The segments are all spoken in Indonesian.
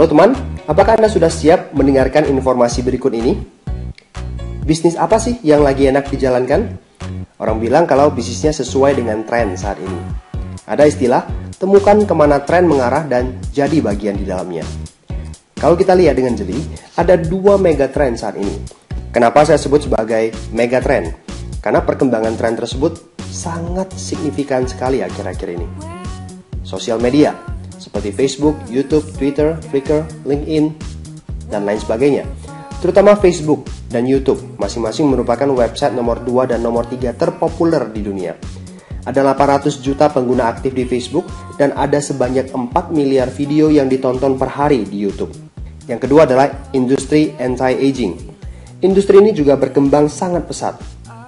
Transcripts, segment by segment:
Halo teman, apakah Anda sudah siap mendengarkan informasi berikut ini? Bisnis apa sih yang lagi enak dijalankan? Orang bilang kalau bisnisnya sesuai dengan tren saat ini. Ada istilah, temukan kemana tren mengarah dan jadi bagian di dalamnya. Kalau kita lihat dengan jeli, ada dua mega trend saat ini. Kenapa saya sebut sebagai mega trend? Karena perkembangan tren tersebut sangat signifikan sekali akhir-akhir ini. Sosial media, seperti Facebook, YouTube, Twitter, Flickr, LinkedIn, dan lain sebagainya. Terutama Facebook dan YouTube, masing-masing merupakan website nomor 2 dan nomor 3 terpopuler di dunia. Ada 800 juta pengguna aktif di Facebook, dan ada sebanyak 4 miliar video yang ditonton per hari di YouTube. Yang kedua adalah industri anti-aging. Industri ini juga berkembang sangat pesat.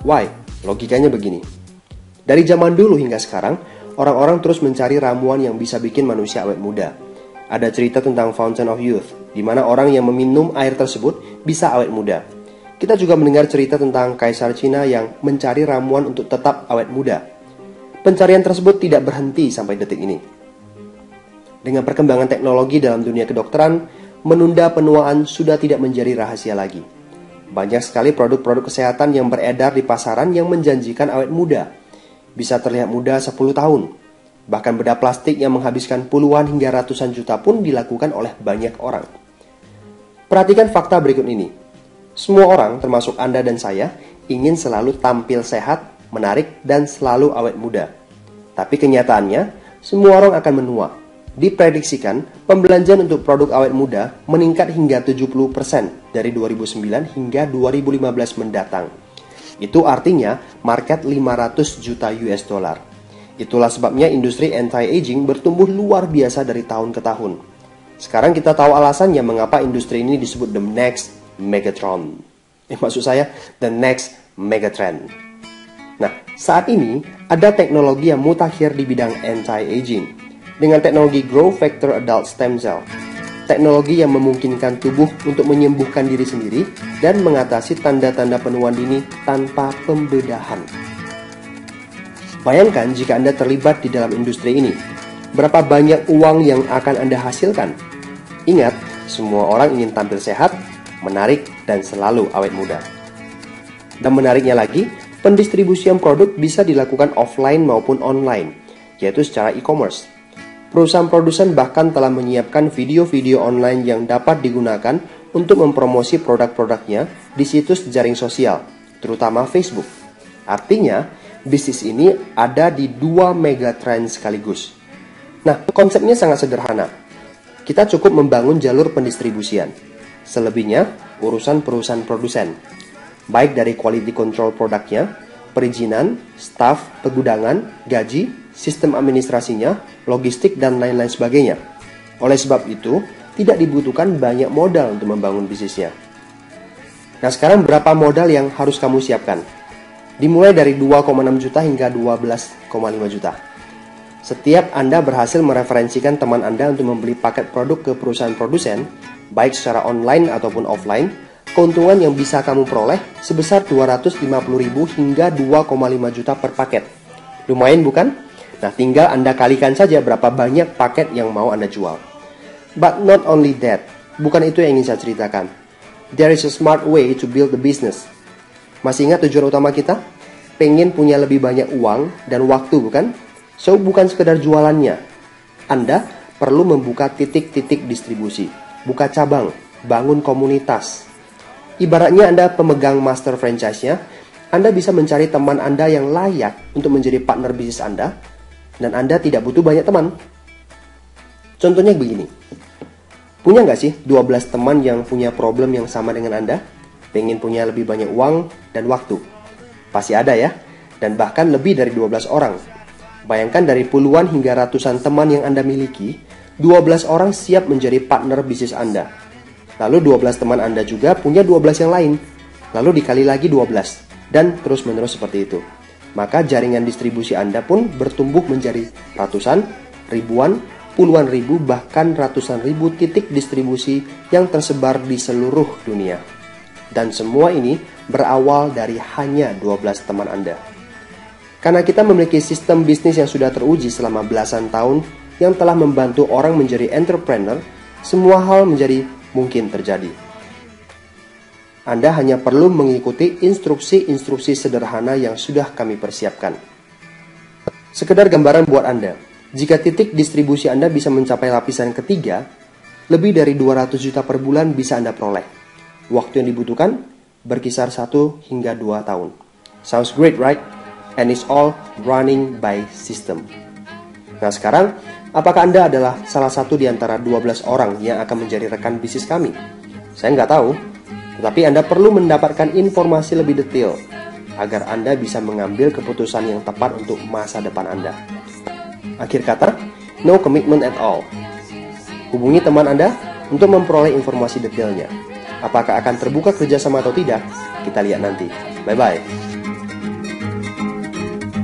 Why? Logikanya begini. Dari zaman dulu hingga sekarang, orang-orang terus mencari ramuan yang bisa bikin manusia awet muda. Ada cerita tentang Fountain of Youth, di mana orang yang meminum air tersebut bisa awet muda. Kita juga mendengar cerita tentang Kaisar Cina yang mencari ramuan untuk tetap awet muda. Pencarian tersebut tidak berhenti sampai detik ini. Dengan perkembangan teknologi dalam dunia kedokteran, menunda penuaan sudah tidak menjadi rahasia lagi. Banyak sekali produk-produk kesehatan yang beredar di pasaran yang menjanjikan awet muda. Bisa terlihat muda 10 tahun. Bahkan bedah plastik yang menghabiskan puluhan hingga ratusan juta pun dilakukan oleh banyak orang. Perhatikan fakta berikut ini. Semua orang, termasuk Anda dan saya, ingin selalu tampil sehat, menarik, dan selalu awet muda. Tapi kenyataannya, semua orang akan menua. Diprediksikan, pembelanjaan untuk produk awet muda meningkat hingga 70% dari 2009 hingga 2015 mendatang. Itu artinya market 500 juta US dollar. Itulah sebabnya industri anti-aging bertumbuh luar biasa dari tahun ke tahun. Sekarang kita tahu alasannya mengapa industri ini disebut the next megatron. Maksud saya, the next megatrend. Nah, saat ini ada teknologi yang mutakhir di bidang anti-aging dengan teknologi growth factor adult stem cell. Teknologi yang memungkinkan tubuh untuk menyembuhkan diri sendiri dan mengatasi tanda-tanda penuaan dini tanpa pembedahan. Bayangkan jika Anda terlibat di dalam industri ini, berapa banyak uang yang akan Anda hasilkan? Ingat, semua orang ingin tampil sehat, menarik, dan selalu awet muda. Dan menariknya lagi, pendistribusian produk bisa dilakukan offline maupun online, yaitu secara e-commerce. Perusahaan produsen bahkan telah menyiapkan video-video online yang dapat digunakan untuk mempromosi produk-produknya di situs jaring sosial, terutama Facebook. Artinya, bisnis ini ada di dua megatrend sekaligus. Nah, konsepnya sangat sederhana. Kita cukup membangun jalur pendistribusian. Selebihnya, urusan perusahaan produsen. Baik dari quality control produknya, perizinan, staf, pergudangan, gaji, sistem administrasinya, logistik, dan lain-lain sebagainya. Oleh sebab itu, tidak dibutuhkan banyak modal untuk membangun bisnisnya. Nah, sekarang berapa modal yang harus kamu siapkan? Dimulai dari 2,6 juta hingga 12,5 juta. Setiap Anda berhasil mereferensikan teman Anda untuk membeli paket produk ke perusahaan produsen, baik secara online ataupun offline, keuntungan yang bisa kamu peroleh sebesar 250.000 hingga 2,5 juta per paket. Lumayan bukan? Nah, tinggal Anda kalikan saja berapa banyak paket yang mau Anda jual. But not only that, bukan itu yang ingin saya ceritakan. There is a smart way to build the business. Masih ingat tujuan utama kita? Pengen punya lebih banyak uang dan waktu, bukan? So, bukan sekedar jualannya. Anda perlu membuka titik-titik distribusi, buka cabang, bangun komunitas. Ibaratnya Anda pemegang master franchise-nya, Anda bisa mencari teman Anda yang layak untuk menjadi partner bisnis Anda, dan Anda tidak butuh banyak teman. Contohnya begini. Punya nggak sih 12 teman yang punya problem yang sama dengan Anda? Pengen punya lebih banyak uang dan waktu? Pasti ada ya. Dan bahkan lebih dari 12 orang. Bayangkan dari puluhan hingga ratusan teman yang Anda miliki, 12 orang siap menjadi partner bisnis Anda. Lalu 12 teman Anda juga punya 12 yang lain. Lalu dikali lagi 12. Dan terus-menerus seperti itu. Maka jaringan distribusi Anda pun bertumbuh menjadi ratusan, ribuan, puluhan ribu, bahkan ratusan ribu titik distribusi yang tersebar di seluruh dunia. Dan semua ini berawal dari hanya 12 teman Anda. Karena kita memiliki sistem bisnis yang sudah teruji selama belasan tahun yang telah membantu orang menjadi entrepreneur, semua hal menjadi mungkin terjadi. Anda hanya perlu mengikuti instruksi-instruksi sederhana yang sudah kami persiapkan. Sekedar gambaran buat Anda, jika titik distribusi Anda bisa mencapai lapisan ketiga, lebih dari 200 juta per bulan bisa Anda peroleh. Waktu yang dibutuhkan berkisar 1 hingga 2 tahun. Sounds great, right? And it's all running by system. Nah sekarang, apakah Anda adalah salah satu di antara 12 orang yang akan menjadi rekan bisnis kami? Saya nggak tahu, tetapi Anda perlu mendapatkan informasi lebih detail agar Anda bisa mengambil keputusan yang tepat untuk masa depan Anda. Akhir kata, no commitment at all. Hubungi teman Anda untuk memperoleh informasi detailnya. Apakah akan terbuka kerjasama atau tidak? Kita lihat nanti. Bye-bye.